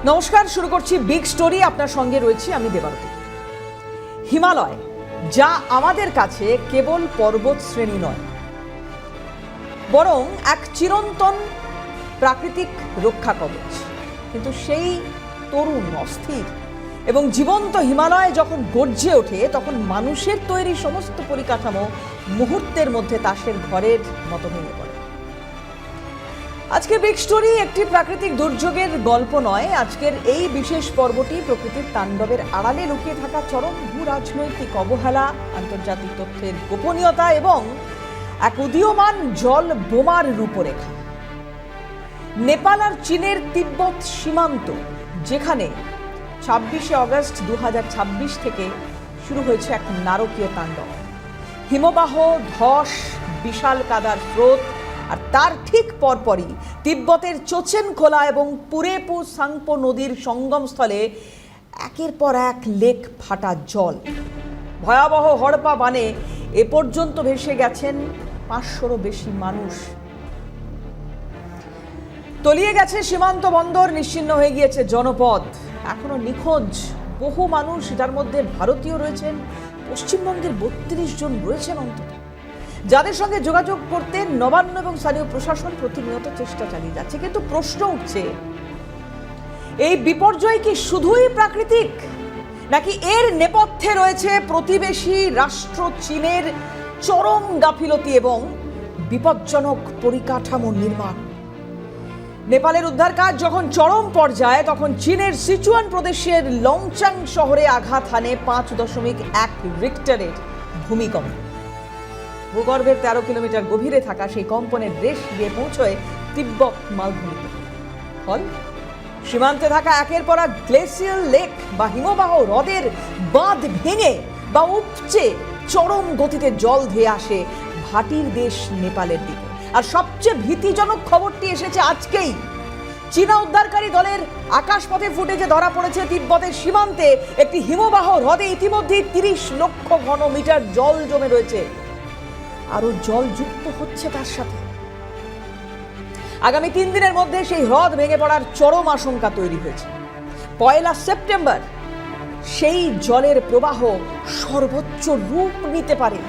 নমস্কার, শুরু করছি বিগ স্টোরি। আপনার সঙ্গে রয়েছি আমি দেবারতী। হিমালয় যা আমাদের কাছে কেবল পর্বত শ্রেণী নয়, বরং এক চিরন্তন প্রাকৃতিক রক্ষা কবচ। কিন্তু সেই তরুণ, অস্থির এবং জীবন্ত হিমালয় যখন গর্জে ওঠে, তখন মানুষের তৈরি সমস্ত পরিকাঠামো মুহূর্তের মধ্যে তাসের ঘরের মতো ভেঙে পড়ে। আজকে বিগ স্টোরি একটি প্রাকৃতিক দুর্যোগের গল্প নয়। আজকের এই বিশেষ পর্বটি প্রকৃতির তাণ্ডবের আড়ালে লুকিয়ে থাকা চরম ভূ রাজনৈতিক অবহেলা, আন্তর্জাতিক তথ্যের গোপনীয়তা এবং এক উদীয়মান জল বোমার রূপরেখা। নেপাল আর চীনের তিব্বত সীমান্ত, যেখানে 26শে অগস্ট 2026 থেকে শুরু হয়েছে এক নারকীয় তাণ্ডব। হিমবাহ, ধস, বিশাল কাদার স্রোত, আর তার ঠিক পরপরই তিব্বতের চোচেন খোলা এবং পুরেপু সাংপো নদীর সঙ্গমস্থলে একের পর এক লেক ফাটা জল। ভয়াবহ হড়পা বানে এ পর্যন্ত ভেসে গেছেন 500রও বেশি মানুষ। তলিয়ে গেছে সীমান্ত বন্দর, নিশ্চিহ্ন হয়ে গিয়েছে জনপদ। এখনো নিখোঁজ বহু মানুষ, যার মধ্যে ভারতীয় রয়েছেন, পশ্চিমবঙ্গের 32 জন রয়েছেন অন্তত, যাদের সঙ্গে যোগাযোগ করতে নবান্ন এবং স্থানীয় প্রশাসন প্রতিনিয়ত চেষ্টা চালিয়ে যাচ্ছে। কিন্তু প্রশ্ন উঠছে, এই বিপর্যয় কি শুধুই প্রাকৃতিক, নাকি এর নেপথ্যে রয়েছে প্রতিবেশী রাষ্ট্র চীনের চরম গাফিলতি এবং বিপজ্জনক পরিকাঠামো নির্মাণ? নেপালের উদ্ধার কাজ যখন চরম পর্যায়ে, তখন চীনের সিচুয়ান প্রদেশের লংচাং শহরে আঘাত হানে 5.1 রিক্টারের ভূমিকম্প। ভূগর্ভের 13 কিলোমিটার গভীরে থাকা সেই কম্পনের রেশ গিয়ে পৌঁছয় তিব্বত মালভূমিতে। ফল, সীমান্তে থাকা একের পর এক গ্লেসিয়াল লেক বা হিমবাহ হ্রদের বাঁধ ভেঙে বা উপচে চরম গতিতে জল ধেয়ে আসে ভাটির দেশ নেপালের দিকে। আর সবচেয়ে ভীতিজনক খবরটি এসেছে আজকেই। চীনা উদ্ধারকারী দলের আকাশপথে ফুটেজে ধরা পড়েছে তিব্বতের সীমান্তে একটি হিমবাহ হ্রদে ইতিমধ্যেই 30 লক্ষ ঘনমিটার জল জমে রয়েছে। আরো জল যুক্ত হচ্ছে তার সাথে। আগামী 3 দিনের মধ্যে সেই হ্রদ ভেঙে পড়ার চরম আশঙ্কা তৈরি হয়েছে। 1 সেপ্টেম্বর সেই জলের প্রবাহ সর্বোচ্চ রূপ নিতে পারে।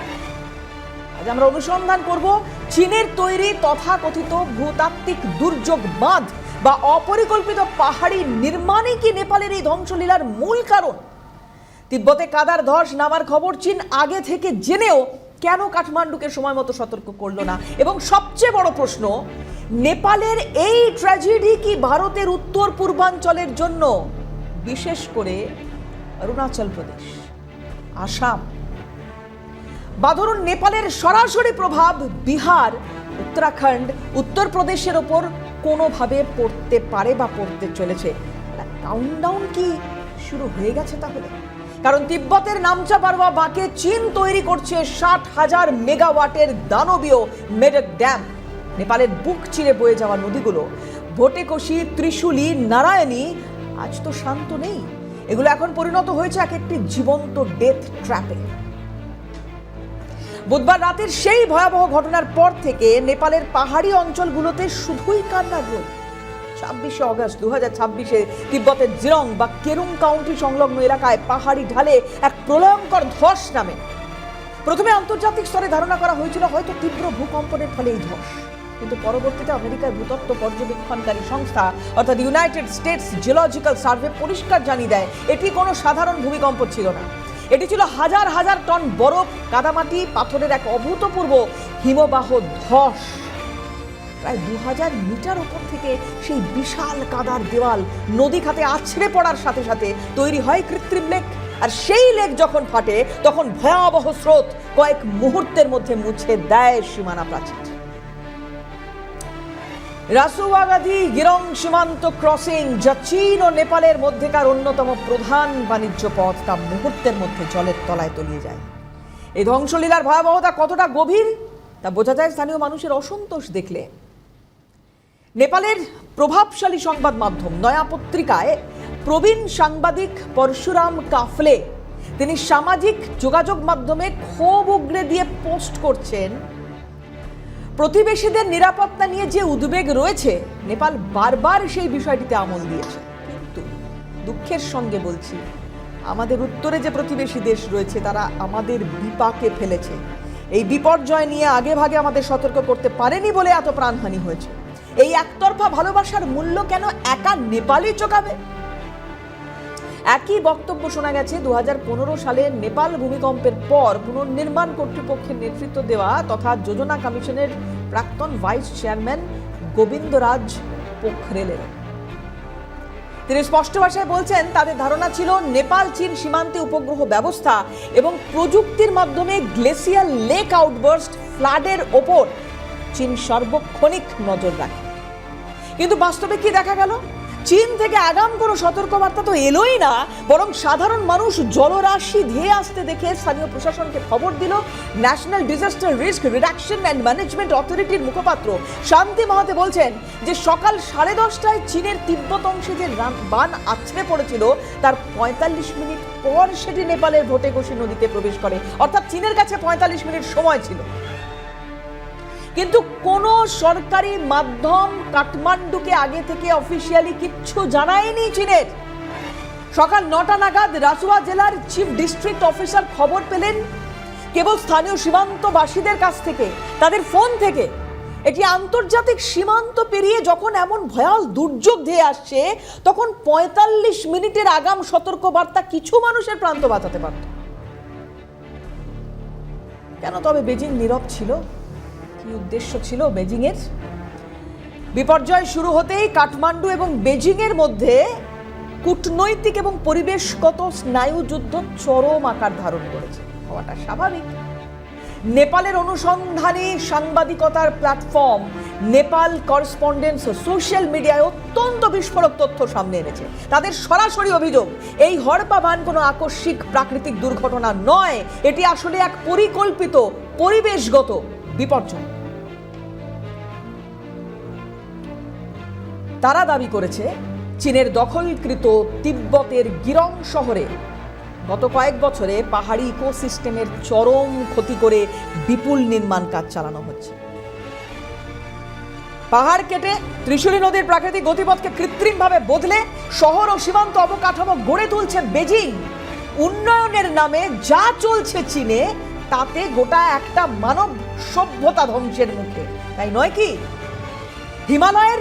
আজ আমরা অনুসন্ধান করব চীনের তৈরি তথাকথিত ভূতাত্ত্বিক দুর্যোগ বাঁধ বা অপরিকল্পিত পাহাড়ি নির্মাণই কি নেপালের এই ধ্বংসলীলার মূল কারণ? তিব্বতে কাদার ধস নামার খবর চীন আগে থেকে জেনেও কেন কাঠমান্ডুকে সময় মতো সতর্ক করলো না? এবং সবচেয়ে বড় প্রশ্ন, নেপালের এই ট্র্যাজেডি কি ভারতের উত্তর পূর্বাঞ্চলের জন্য, বিশেষ করে অরুণাচল প্রদেশ, আসাম বা ধরুন নেপালের সরাসরি প্রভাব বিহার, উত্তরাখণ্ড, উত্তরপ্রদেশের ওপর কোনোভাবে পড়তে পারে বা পড়তে চলেছে? কাউন্টডাউন কি শুরু হয়ে গেছে তাহলে? কারণ তিব্বতের নামচা পারওয়া বাঁকে চীন তৈরি করছে 60,000 মেগাওয়াটের দানবীয় মেডক ড্যাম। নেপালের বুক চিরে বয়ে যাওয়া নদীগুলো ভোটেকোশি, ত্রিশুলি, নারায়ণী আজ তো শান্ত নেই। এগুলো এখন পরিণত হয়েছে এক একটি জীবন্ত ডেথ ট্র্যাপে। বুধবার রাতের সেই ভয়াবহ ঘটনার পর থেকে নেপালের পাহাড়ি অঞ্চলগুলোতে শুধুই কান্নার রোল। 26শে অগস্ট 2026 তিব্বতের জিরং বা কেরুং কাউন্টি সংলগ্ন এলাকায় পাহাড়ি ঢালে এক প্রলয়ঙ্কর ধস নামে। প্রথমে আন্তর্জাতিক স্তরে ধারণা করা হয়েছিল হয়তো তীব্র ভূকম্পনের ফলে এই ধস, কিন্তু পরবর্তীতে আমেরিকার ভূতত্ত্ব পর্যবেক্ষণকারী সংস্থা অর্থাৎ ইউনাইটেড স্টেটস জিওলজিক্যাল সার্ভে পরিষ্কার জানিয়ে দেয় এটি কোনো সাধারণ ভূমিকম্প ছিল না। এটি ছিল হাজার হাজার টন বরফ, কাদামাটি, পাথরের এক অভূতপূর্ব হিমবাহ ধস। প্রায় 2000 মিটার উপর থেকে সেই বিশাল কাদার দেওয়াল নদী খাতে আছড়ে পড়ার সাথে সাথে তৈরি হয় কৃত্রিম লেক। আর সেই লেক যখন ফাটে, তখন ভয়াবহ স্রোত কয়েক মুহূর্তের মধ্যে মুছে দেয় সীমানা প্রাচীর। রাসুয়াগাদি গিরং সীমান্ত ক্রসিং, যা চীন ও নেপালের মধ্যেকার অন্যতম প্রধান বাণিজ্য পথ, তা মুহূর্তের মধ্যে জলের তলায় তলিয়ে যায়। এই ধ্বংসলীলার ভয়াবহতা কতটা গভীর তা বোঝা যায় স্থানীয় মানুষের অসন্তোষ দেখলে। নেপালের প্রভাবশালী সংবাদ মাধ্যম নয়া পত্রিকায় প্রবীণ সাংবাদিক পরশুরাম কাফলে তিনি সামাজিক যোগাযোগ মাধ্যমে ক্ষোভ উগরে দিয়ে পোস্ট করছেন, প্রতিবেশীদের নিরাপত্তা নিয়ে যে উদ্বেগ রয়েছে, নেপাল বারবার সেই বিষয়টিতে আমল দিয়েছে, কিন্তু দুঃখের সঙ্গে বলছি, আমাদের উত্তরে যে প্রতিবেশী দেশ রয়েছে তারা আমাদের বিপাকে ফেলেছে। এই বিপর্যয় নিয়ে আগে ভাগে আমাদের সতর্ক করতে পারেনি বলে এত প্রাণহানি হয়েছে। এই একতরফা ভালোবাসার মূল্য কেন একা নেপালই চোকাবে? একই বক্তব্য শোনা গেছে 2015 সালে নেপাল ভূমিকম্পের পর পুনর্নির্মাণ কর্তৃপক্ষের নেতৃত্ব দেওয়া তথা যোজনা কমিশনের প্রাক্তন ভাইস চেয়ারম্যান গোবিন্দরাজ পোখরেলের। তিনি স্পষ্ট ভাষায় বলছেন, তাদের ধারণা ছিল নেপাল চীন সীমান্তে উপগ্রহ ব্যবস্থা এবং প্রযুক্তির মাধ্যমে গ্লেসিয়ার লেক আউটবার্স্ট ফ্লাডের ওপর চীন সার্বক্ষণিক নজর রাখে। কিন্তু বাস্তবে কি দেখা গেল? চীন থেকে আগাম কোনো সতর্কবার্তা তো এলোই না, বরং সাধারণ মানুষ জলরাশি ধেয়ে আসতে দেখে স্থানীয় প্রশাসনকে খবর দিল। National disaster risk reduction and management অথরিটির মুখপাত্র শান্তি মাহাতে বলছেন যে সকাল 10:30টায় চীনের তিব্বত অংশে যে বান আছড়ে পড়েছিল তার 45 মিনিট পর সেটি নেপালের ভোটেগোসি নদীতে প্রবেশ করে, অর্থাৎ চীনের কাছে 45 মিনিট সময় ছিল। কিন্তু কোন সরকারি মাধ্যম কাঠমান্ডুকে আগে থেকে অফিসিয়ালি কিচ্ছু জানায়নি চীনের। সকাল 9টা নাগাদ রাসুয়া জেলার চিফ ডিস্ট্রিক্ট অফিসার খবর পেলেন কেবল স্থানীয় সীমান্তবাসীদের কাছ থেকে, তাদের ফোন থেকে। এটি আন্তর্জাতিক সীমান্ত পেরিয়ে যখন এমন ভয়াল দুর্যোগ ধেয়ে আসছে তখন 45 মিনিটের আগাম সতর্কবার্তা কিছু মানুষের প্রাণ বাঁচাতে পারত। কেন তবে বেজিং নীরব ছিল? কি উদ্দেশ্য ছিল বেজিং এর? বিপর্যয় শুরু হতেই কাঠমান্ডু এবং বেজিং এর মধ্যে কূটনৈতিক এবং পরিবেশগত স্নায়ুযুদ্ধ চরম আকার ধারণ করেছে, হওয়াটা স্বাভাবিক। নেপালের অনুসন্ধানী সাংবাদিকতার প্ল্যাটফর্ম নেপাল করেসপন্ডেন্টস সোশ্যাল মিডিয়ায় অত্যন্ত বিস্ফোরক তথ্য সামনে এনেছে। তাদের সরাসরি অভিযোগ, এই হড়পা বান কোনো আকস্মিক প্রাকৃতিক দুর্ঘটনা নয়, এটি আসলে এক পরিকল্পিত পরিবেশগত বিপর্যয়। তারা দাবি করেছে চীনের দখলকৃত তিব্বতের গিরং শহরে গত কয়েক বছরে পাহাড়ি ইকোসিস্টেমের চরম ক্ষতি করে বিপুল নির্মাণ কাজ চালানো হচ্ছে। পাহাড় কেটে ত্রিশূলী নদীর প্রাকৃতিক গতিপথকে কৃত্রিমভাবে বদলে শহর ও সীমান্ত অবকাঠামো গড়ে তুলছে বেজিং। উন্নয়নের নামে যা চলছে চীনে তাতে গোটা একটা মানব সভ্যতা ধ্বংসের মুখে, তাই নয় কি? হিমালয়ের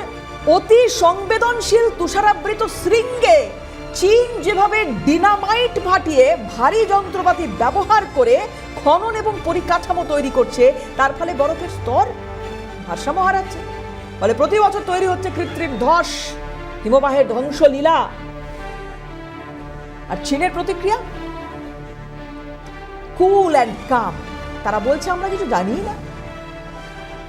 অতি সংবেদনশীল তুষারাবৃত শৃঙ্গে চীন যেভাবে ডিনামাইট ফাটিয়ে ভারী যন্ত্রপাতি ব্যবহার করে খনন এবং পরিকাঠামো তৈরি করছে, তার ফলে বরফের স্তর ভারসাম্য হারাচ্ছে। ফলে প্রতি বছর তৈরি হচ্ছে কৃত্রিম ধস, হিমবাহের ধ্বংসলীলা। আর চীনের প্রতিক্রিয়া কুল অ্যান্ড কাম। তারা বলছে আমরা কিছু জানি না।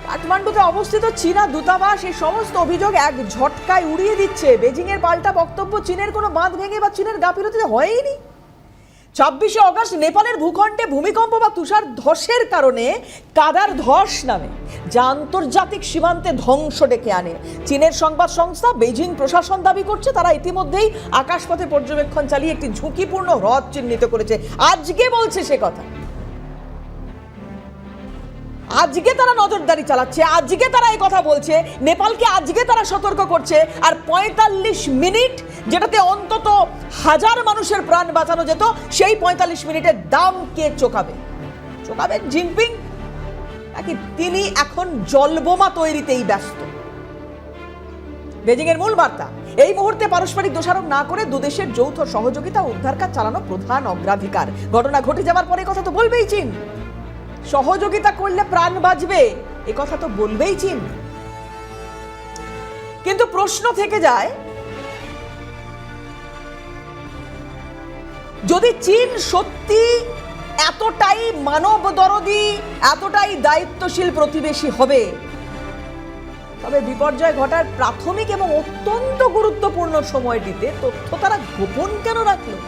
কাঠমান্ডুতে অবস্থিত চীনা দূতাবাস এই সমস্ত অভিযোগ এক ঝটকায় উড়িয়ে দিচ্ছে। বেজিং এর পাল্টা বক্তব্য, চীনের কোনো বাঁধ ভেঙে বা চীনের গাফিলতিতে হয়নি। 26শে অগস্ট নেপালের ভূখণ্ডে ভূমিকম্প বা তুষার ধসের কারণে কাদার ধস নামে, যা আন্তর্জাতিক সীমান্তে ধ্বংস ডেকে আনে। চীনের সংবাদ সংস্থা বেজিং প্রশাসন দাবি করছে তারা ইতিমধ্যেই আকাশপথে পর্যবেক্ষণ চালিয়ে একটি ঝুঁকিপূর্ণ হ্রদ চিহ্নিত করেছে। আজকে বলছে সে কথা, আজকে তারা নজরদারি চালাচ্ছে, আজকে তারা এই কথা বলছে, নেপালকে আজকে তারা সতর্ক করছে। আর 45 মিনিট, যেটাতে অন্তত 1000 মানুষের প্রাণ বাঁচানো যেত, সেই 45 মিনিটের দাম কে চোকাবে? চোকাবেন জিনপিং, নাকি তিনি এখন জলবোমা তৈরিতেই ব্যস্ত? বেজিং এর মূল বার্তা, এই মুহূর্তে পারস্পরিক দোষারোপ না করে দুদেশের যৌথ সহযোগিতা ও উদ্ধার কাজ চালানো প্রধান অগ্রাধিকার। ঘটনা ঘটে যাওয়ার পরে কথা তো বলবেই চীন, সহযোগিতা করলে প্রাণ বাঁচবে এ কথা তো বলবেই চীন। কিন্তু প্রশ্ন থেকে যায়, যদি চীন সত্যি এতটাই মানবদরদী, এতটাই দায়িত্বশীল প্রতিবেশী হবে, তবে বিপর্যয় ঘটার প্রাথমিক এবং অত্যন্ত গুরুত্বপূর্ণ সময়টিতে তথ্য তারা গোপন কেন রাখলো?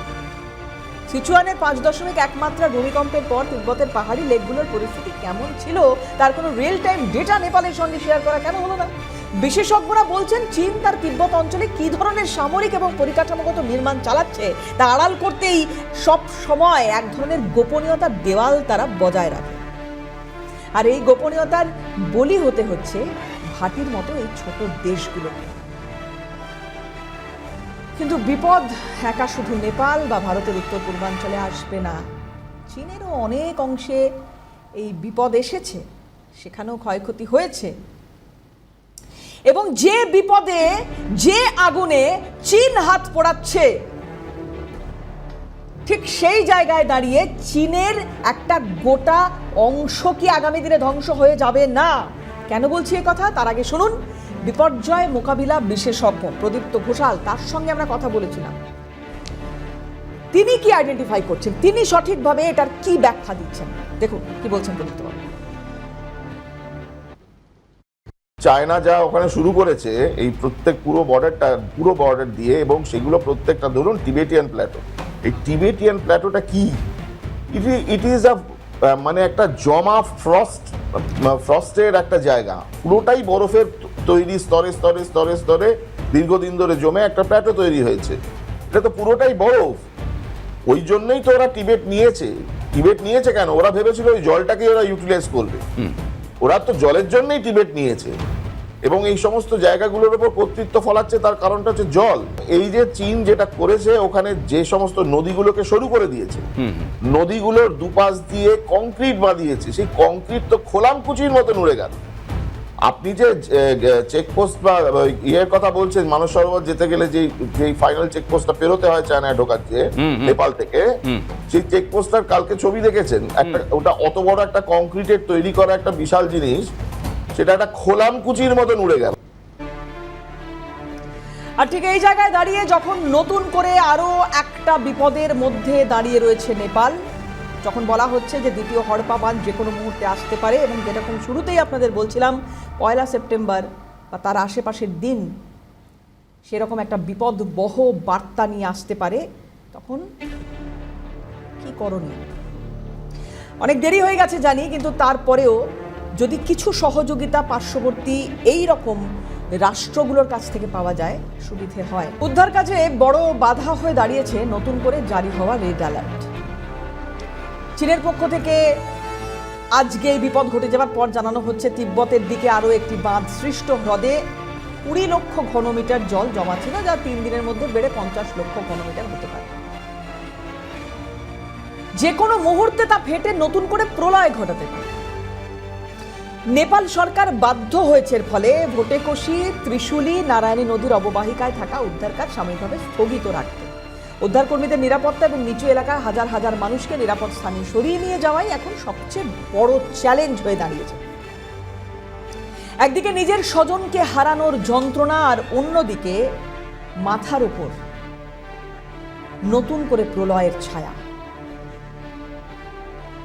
সিচুয়ানের 5.1 মাত্রা ভূমিকম্পের পর তিব্বতের পাহাড়ি লেকগুলোর পরিস্থিতি কেমন ছিল তার কোনো রিয়েল টাইম ডেটা নেপালের সঙ্গে শেয়ার করা কেন হলো না? বিশেষজ্ঞরা বলছেন চীন তার তিব্বত অঞ্চলে কি ধরনের সামরিক এবং পরিকাঠামোগত নির্মাণ চালাচ্ছে তা আড়াল করতেই সব সময় এক ধরনের গোপনীয়তার দেওয়াল তারা বজায় রাখে। আর এই গোপনীয়তার বলি হতে হচ্ছে ভাটির মতো এই ছোট দেশগুলোকে। কিন্তু বিপদ একা শুধু নেপাল বা ভারতের উত্তর পূর্বাঞ্চলে আসবে না, চীনেরও অনেক অংশে এই বিপদ এসেছে, সেখানেও ক্ষয়ক্ষতি হয়েছে। এবং যে বিপদে, যে আগুনে চীন হাত পোড়াচ্ছে, ঠিক সেই জায়গায় দাঁড়িয়ে চীনের একটা গোটা অংশ কি আগামী দিনে ধ্বংস হয়ে যাবে না? কেন বলছি এ কথা, তার আগে শুনুন বিপর্যয় মোকাবিলা বিশেষজ্ঞ প্রদীপ্ত ঘোষাল, তার সঙ্গে আমরা কথা বলেছিলাম। তিনি কি আইডেন্টিফাই করছেন, তিনি সঠিকভাবে এটার কি ব্যাখ্যা দিচ্ছেন, দেখুন কি বলছেন প্রদীপ্ত বাবু। চায়না যা ওখানে শুরু করেছে এই প্রত্যেক পুরো বর্ডার দিয়ে, এবং সেগুলো প্রত্যেকটা ধরুন টিবেটিয়ান প্ল্যাটো, এই প্ল্যাটোটা কি, ইট ইজ আ মানে একটা জমা ফ্রস্টের একটা জায়গা, পুরোটাই বরফের তৈরি, স্তরে স্তরে স্তরে স্তরে দীর্ঘদিন ধরে জমে একটা প্ল্যাটো তৈরি হয়েছে। এটা তো পুরোটাই বরফ। ওই জন্যই তো ওরা টিবেট নিয়েছে কেন? ওরা ভেবেছিল ওই জলটাকে ওরা ইউটিলাইজ করবে। ওরা তো জলের জন্যই টিবেট নিয়েছে, এবং এই সমস্ত জায়গাগুলোর উপর কর্তৃত্ব ফলাচ্ছে, তার কারণটা হচ্ছে জল। এই যে চীন যেটা করেছে, ওখানে যে সমস্ত নদীগুলোকে সরু করে দিয়েছে, নদীগুলোর দুপাশ দিয়ে কংক্রিট বাঁধিয়েছে, সেই কংক্রিট তো খোলামকুচির মতো উড়ে গেল। আপনি যে চেকপোস্ট বা ইয়ের কথা বলছেন, মানস সরোবর যেতে গেলে যে ফাইনাল চেকপোস্টটা পেরোতে হয় চায়নায় ঢোকাচ্ছে নেপাল থেকে, সেই চেকপোস্টটার কালকে ছবি দেখেছেন, একটা ওটা অত বড় একটা কংক্রিটের তৈরি করা একটা বিশাল জিনিস, সেটা একটা খোলামকুচির মতন উড়ে গেল। আর ঠিক এই জায়গায় দাঁড়িয়ে যখন নতুন করে আরো একটা বিপদের মধ্যে দাঁড়িয়ে রয়েছে নেপাল, যখন বলা হচ্ছে যে দ্বিতীয় হড়পা বাঁধ যে কোনো মুহূর্তে আসতে পারে, এবং যেরকম শুরুতেই আপনাদের বলছিলাম 1 সেপ্টেম্বর বা তার আশেপাশের দিন সেরকম একটা বিপদবহ বার্তা নিয়ে আসতে পারে, তখন কি করণীয়? অনেক দেরি হয়ে গেছে জানি, কিন্তু তারপরেও যদি কিছু সহযোগিতা পার্শ্ববর্তী এই রকম রাষ্ট্রগুলোর কাছ থেকে পাওয়া যায়, সুবিধে হয়। উদ্ধার কাজে বড় বাধা হয়ে দাঁড়িয়েছে নতুন করে জারি হওয়া রেড অ্যালার্ট। চীনের পক্ষ থেকে আজকে এই বিপদ ঘটে যাওয়ার পর জানানো হচ্ছে তিব্বতের দিকে আরও একটি বাঁধ সৃষ্ট হ্রদে 20 লক্ষ ঘনমিটার জল জমা ছিল, যা 3 দিনের মধ্যে বেড়ে 50 লক্ষ ঘনমিটার হতে পারে। যে কোনো মুহূর্তে তা ফেটে নতুন করে প্রলয় ঘটাতে পারে। নেপাল সরকার বাধ্য হয়েছে এর ফলে ভোটেকশি, ত্রিশুলি, নারায়ণী নদীর অববাহিকায় থাকা উদ্ধার কাজ সাময়িকভাবে স্থগিত রাখতে। উদ্ধারকর্মীদের নিরাপত্তা এবং নিচু এলাকার হাজার হাজার মানুষকে নিরাপদ স্থানে সরিয়ে নিয়ে যাওয়াই এখন সবচেয়ে বড় চ্যালেঞ্জ হয়ে দাঁড়িয়েছে। একদিকে নিজের স্বজনকে হারানোর যন্ত্রণা, আর অন্যদিকে মাথার উপর নতুন করে প্রলয়ের ছায়া।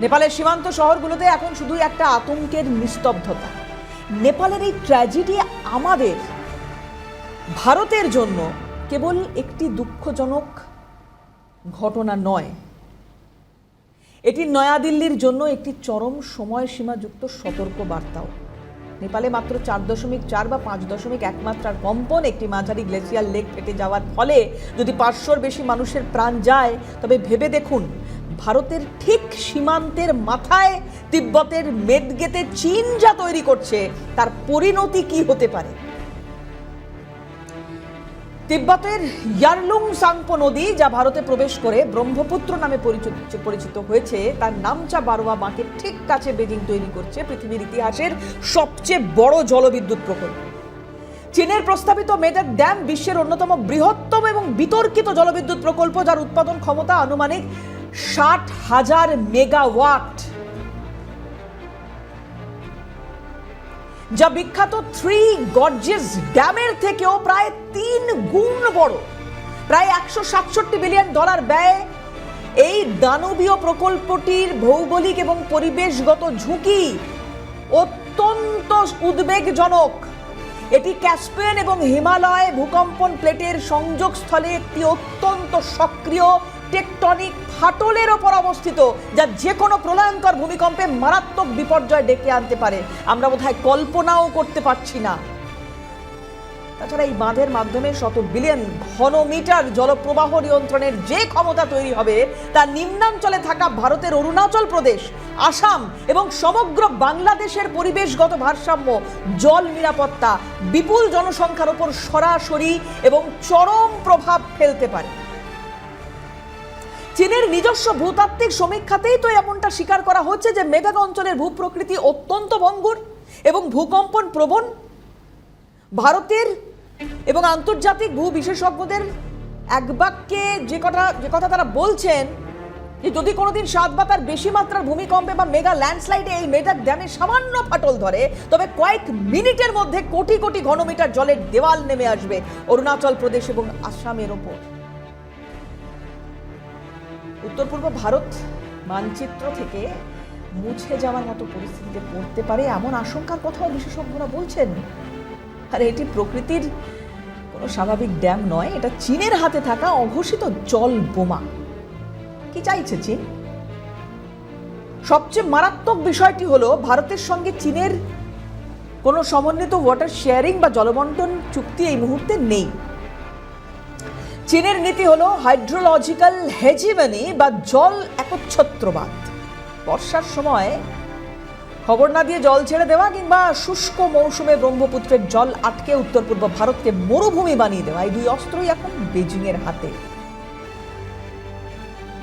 নেপালের সীমান্ত শহরগুলোতে এখন শুধুই একটা আতঙ্কের নিস্তব্ধতা। নেপালের এই ট্র্যাজেডি আমাদের ভারতের জন্য কেবল একটি দুঃখজনক ঘটনা নয়, এটি নয়াদিল্লির জন্য একটি চরম সময়সীমাযুক্ত সতর্ক বার্তাও। নেপালে মাত্র 4.4 বা 5.1 মাত্রার কম্পন, একটি মাঝারি গ্লেসিয়ার লেক ফেটে যাওয়ার ফলে যদি 500-র বেশি মানুষের প্রাণ যায়, তবে ভেবে দেখুন ভারতের ঠিক সীমান্তের মাথায় তিব্বতের মেদগেতে চীন যা তৈরি করছে, তার পরিণতি কি হতে পারে। তিব্বতের ইয়ারলুং সাংপো নদী, যা ভারতে প্রবেশ করে ব্রহ্মপুত্র নামে পরিচিত হয়েছে, তার নামচা বারোয়া বাঁকের ঠিক কাছে বেজিং তৈরি করছে পৃথিবীর ইতিহাসের সবচেয়ে বড় জলবিদ্যুৎ প্রকল্প। চীনের প্রস্তাবিত মেদক ড্যাম বিশ্বের অন্যতম বৃহত্তম এবং বিতর্কিত জলবিদ্যুৎ প্রকল্প, যার উৎপাদন ক্ষমতা আনুমানিক 60,000 মেগাওয়াট, যা বিখ্যাত 3 গর্জেস ড্যামের থেকেও প্রায় 3 গুণ বড়। প্রায় $167 বিলিয়ন ব্যয়ে এই দানবীয় প্রকল্পটির ভৌগোলিক এবং পরিবেশগত ঝুঁকি অত্যন্ত উদ্বেগজনক। এটি ক্যাসপিয়ান এবং হিমালয় ভূকম্পন প্লেটের সংযোগস্থলে একটি অত্যন্ত সক্রিয় টেকটনিক ফাটলের ওপর অবস্থিত, যা যে কোনো প্রলয়ঙ্কর ভূমিকম্পে মারাত্মক বিপর্যয় ডেকে আনতে পারে। আমরা বোধহয় কল্পনাও করতে পারছি না। তাছাড়া এই বাঁধের মাধ্যমে শত বিলিয়ন ঘনমিটার জলপ্রবাহ নিয়ন্ত্রণের যে ক্ষমতা তৈরি হবে তা নিম্নাঞ্চলে থাকা ভারতের অরুণাচল প্রদেশ, আসাম এবং সমগ্র বাংলাদেশের পরিবেশগত ভারসাম্য, জল নিরাপত্তা, বিপুল জনসংখ্যার উপর সরাসরি এবং চরম প্রভাব ফেলতে পারে। চীনের নিজস্ব ভূতাত্ত্বিক সমীক্ষাতেই তো এমনটা স্বীকার করা হচ্ছে যে মেঘাগ অঞ্চলের ভূপ্রকৃতি অত্যন্ত ভঙ্গুর এবং ভূকম্পন প্রবণ। ভারতের এবং আন্তর্জাতিক ভূ বিশেষজ্ঞদের এক বাক্যে যে কথা তারা বলছেন যে যদি কোনোদিন 7 বা তার বেশি মাত্রার ভূমিকম্পে বা মেগা ল্যান্ডস্লাইডে এই মেঘাগ ড্যামে সামান্য ফাটল ধরে, তবে কয়েক মিনিটের মধ্যে কোটি কোটি ঘনমিটার জলের দেওয়াল নেমে আসবে অরুণাচল প্রদেশ এবং আসামের ওপর। উত্তর পূর্ব ভারত মানচিত্র থেকে মুছে যাওয়ার মতো পরিস্থিতিতে পড়তে পারে এমন আশঙ্কার কথাও বিশেষজ্ঞরা বলছেন। আর এটি প্রকৃতির কোনো স্বাভাবিক ড্যাম নয়, এটা চীনের হাতে থাকা অঘোষিত জল বোমা। কি চাইছে চীন? সবচেয়ে মারাত্মক বিষয়টি হলো ভারতের সঙ্গে চীনের কোনো সমন্বিত ওয়াটার শেয়ারিং বা জলবন্টন চুক্তি এই মুহূর্তে নেই। চীনের নীতি হলো হাইড্রোলজিক্যাল হেজিমনি বা জল একচ্ছত্রবাদ। বর্ষার সময় খবর না দিয়ে জল ছেড়ে দেওয়া কিংবা শুষ্ক মৌসুমে ব্রহ্মপুত্রের জল আটকে উত্তর পূর্ব ভারতকে মরুভূমি বানিয়ে দেওয়া, এই দুই অস্ত্রই এখন বেজিং এর হাতে।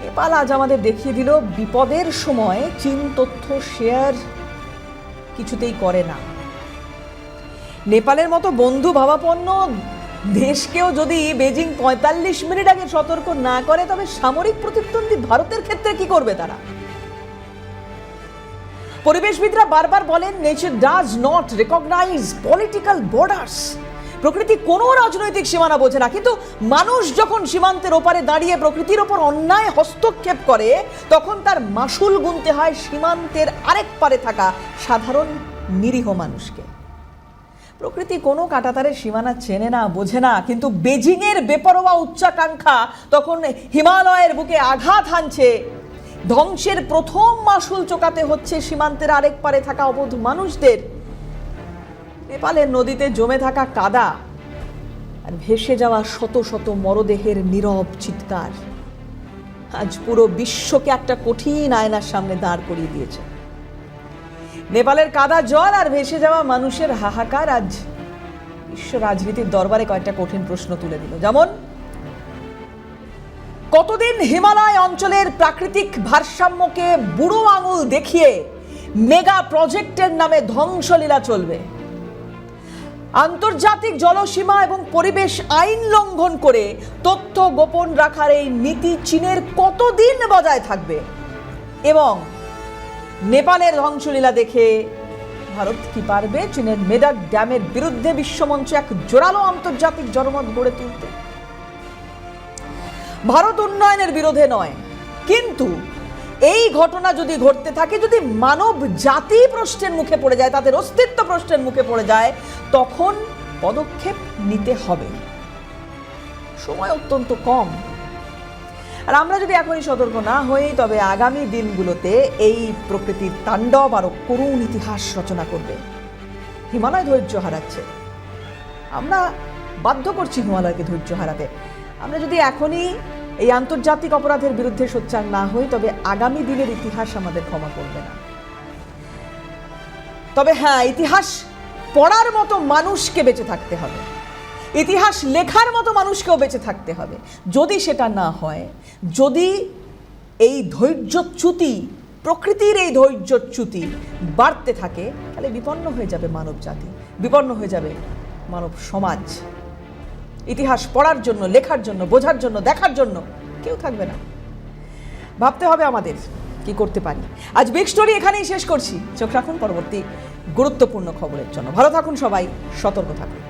নেপাল আজ আমাদের দেখিয়ে দিল বিপদের সময় চীন তথ্য শেয়ার কিছুতেই করে না। নেপালের মতো বন্ধু ভাবাপন্ন দেশকেও যদি বেজিং 45 মিনিট আগে সতর্ক না করে, তবে সামরিক প্রতিদ্বন্দ্বী ভারতের ক্ষেত্রে কি করবে তারা? পরিবেশবিদরা বারবার বলেন nature does not recognise political borders. প্রকৃতি কোনো রাজনৈতিক সীমানা বোঝে না, কিন্তু মানুষ যখন সীমান্তের ওপারে দাঁড়িয়ে প্রকৃতির ওপর অন্যায় হস্তক্ষেপ করে, তখন তার মাসুল গুনতে হয় সীমান্তের আরেক পারে থাকা সাধারণ নিরীহ মানুষকে। প্রকৃতি কোনো কাঁটাতারের সীমানা চেনে না, বোঝে না, কিন্তু বেজিংয়ের বেপরোয়া উচ্চাকাঙ্ক্ষা তখন হিমালয়ের বুকে আঘাত হানছে। ধ্বংসের প্রথম মাসুল চোকাতে হচ্ছে সীমান্তের আরেক পারে থাকা অবধ মানুষদের। নেপালের নদীতে জমে থাকা কাদা আর ভেসে যাওয়া শত শত মরদেহের নীরব চিৎকার আজ পুরো বিশ্বকে একটা কঠিন আয়নার সামনে দাঁড় করিয়ে দিয়েছে। নেপালের কাদা জল আর ভেসে যাওয়া মানুষের হাহাকার আজ বিশ্ব রাজনীতির দরবারে কয়েকটা কঠিন প্রশ্ন তুলে দিল। যেমন, কতদিন হিমালয় অঞ্চলের প্রাকৃতিক ভারসাম্যকে বুড়ো আঙুল দেখিয়ে মেগা প্রজেক্টের নামে ধ্বংসলীলা চলবে? আন্তর্জাতিক জলসীমা এবং পরিবেশ আইন লঙ্ঘন করে তথ্য গোপন রাখার এই নীতি চীনের কতদিন বজায় থাকবে? এবং নেপালের ধ্বংসলীলা দেখে ভারত কি পারবে চীনের মেদাক ড্যামের বিরুদ্ধে বিশ্বমঞ্চে এক জোরালো আন্তর্জাতিক জনমত গড়ে তুলতে? ভারত উন্নয়নের বিরোধে নয়, কিন্তু এই ঘটনা যদি ঘটতে থাকে, যদি মানব জাতি প্রশ্নের মুখে পড়ে যায়, তাদের অস্তিত্ব প্রশ্নের মুখে পড়ে যায়, তখন পদক্ষেপ নিতে হবে। সময় অত্যন্ত কম, আর আমরা যদি এখনই সতর্ক না হই, তবে আগামী দিনগুলোতে এই প্রকৃতির তাণ্ডব আরো করুণ ইতিহাস রচনা করবে। হিমালয় ধৈর্য হারাচ্ছে, আমরা বাধ্য করছি হিমালয়কে ধৈর্য হারাতে। আমরা যদি এখনই এই আন্তর্জাতিক অপরাধের বিরুদ্ধে সোচ্চার না হই, তবে আগামী দিনের ইতিহাস আমাদের ক্ষমা করবে না। তবে হ্যাঁ, ইতিহাস পড়ার মতো মানুষকে বেঁচে থাকতে হবে, ইতিহাস লেখার মতো মানুষকেও বেঁচে থাকতে হবে। যদি সেটা না হয়, যদি এই ধৈর্যচ্যুতি, প্রকৃতির এই ধৈর্যচ্যুতি বাড়তে থাকে, তাহলে বিপন্ন হয়ে যাবে মানব জাতি, বিপন্ন হয়ে যাবে মানব সমাজ। ইতিহাস পড়ার জন্য, লেখার জন্য, বোঝার জন্য, দেখার জন্য কেউ থাকবে না। ভাবতে হবে আমাদের কি করতে পারি। আজ বিগ স্টোরি এখানেই শেষ করছি। চোখ রাখুন পরবর্তী গুরুত্বপূর্ণ খবরের জন্য। ভালো থাকুন সবাই, সতর্ক থাকুন।